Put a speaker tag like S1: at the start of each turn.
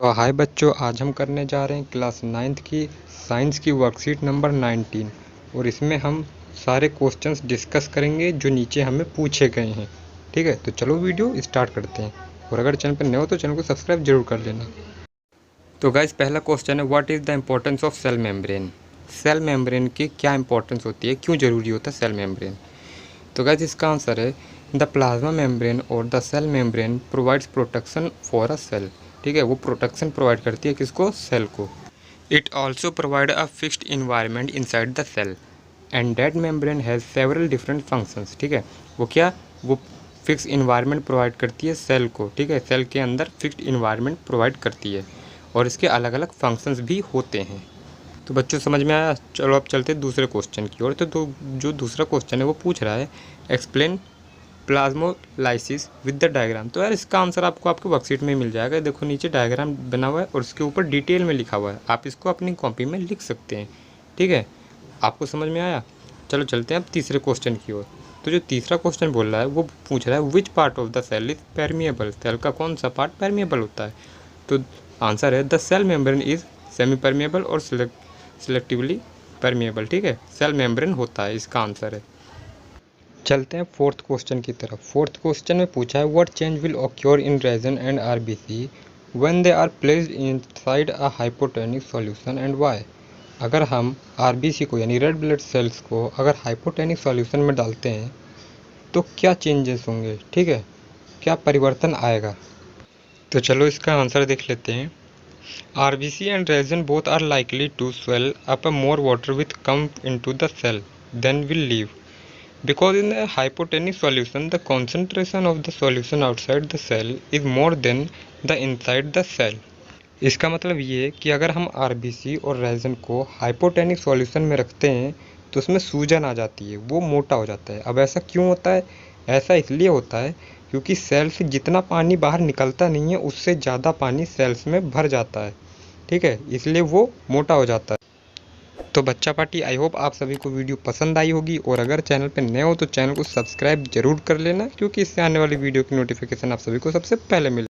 S1: तो हाय बच्चों, आज हम करने जा रहे हैं क्लास 9th की साइंस की वर्कशीट नंबर 19 और इसमें हम सारे क्वेश्चंस डिस्कस करेंगे जो नीचे हमें पूछे गए हैं। ठीक है, तो चलो वीडियो स्टार्ट करते हैं। और अगर चैनल पर नए हो तो चैनल को सब्सक्राइब जरूर कर लेना। तो गाइस, पहला क्वेश्चन है, what is the importance of cell membrane. Cell membrane की क्या इंपॉर्टेंस होती है, क्यों ज़रूरी होता है सेल मेम्ब्रेन। तो गाइस, इसका आंसर है द प्लाज्मा मेम्ब्रेन और the cell membrane provides protection for a cell. ठीक है, वो प्रोटेक्शन प्रोवाइड करती है किसको, सेल को। It also provide a fixed environment inside the cell and that membrane has several different functions. ठीक है, वो क्या, वो फिक्स इन्वायरमेंट प्रोवाइड करती है सेल को। ठीक है, सेल के अंदर फिक्स्ड इन्वायरमेंट प्रोवाइड करती है और इसके अलग अलग फंक्शंस भी होते हैं। तो बच्चों समझ में आया। चलो अब चलते हैं दूसरे क्वेश्चन की ओर। तो जो दूसरा क्वेश्चन है वो पूछ रहा है, explain plasmolysis with the diagram. तो यार इसका आंसर आपको आपके वर्कशीट में मिल जाएगा। देखो नीचे डायग्राम बना हुआ है और उसके ऊपर डिटेल में लिखा हुआ है, आप इसको अपनी कॉपी में लिख सकते हैं। ठीक है, आपको समझ में आया। चलो चलते हैं अब तीसरे क्वेश्चन की ओर। तो जो तीसरा क्वेश्चन बोल रहा है वो पूछ रहा है, which part of the cell is permeable. Cell का कौन सा पार्ट परमिएबल होता है। तो आंसर है, the cell membrane is semi permeable और सिलेक्टिवली परमिएबल। ठीक है, सेल मेम्ब्रेन होता है, इसका आंसर है। चलते हैं फोर्थ क्वेश्चन की तरफ। फोर्थ क्वेश्चन में पूछा है, what change will occur in raisin and RBC when they are placed inside a hypotonic solution and why. अगर हम आरबीसी को यानी रेड ब्लड सेल्स को अगर हाइपोटोनिक सॉल्यूशन में डालते हैं तो क्या चेंजेस होंगे। ठीक है, क्या परिवर्तन आएगा। तो चलो इसका आंसर देख लेते हैं। RBC and raisin both are likely to swell up a more water with come into the cell then will leave, because in a hypotonic solution the concentration of the solution outside the cell is more than the inside the cell। इसका मतलब ये है कि अगर हम RBC और raisin को हाइपोटेनिक solution में रखते हैं तो उसमें सूजन आ जाती है, वो मोटा हो जाता है। अब ऐसा क्यों होता है, ऐसा इसलिए होता है क्योंकि सेल से जितना पानी बाहर निकलता नहीं है उससे ज़्यादा पानी सेल्स में भर जाता है। ठीक है, इसलिए वो मोटा हो जाता है। तो बच्चा पार्टी, आई होप आप सभी को वीडियो पसंद आई होगी और अगर चैनल पर नए हो तो चैनल को सब्सक्राइब जरूर कर लेना, क्योंकि इससे आने वाली वीडियो की नोटिफिकेशन आप सभी को सबसे पहले मिले।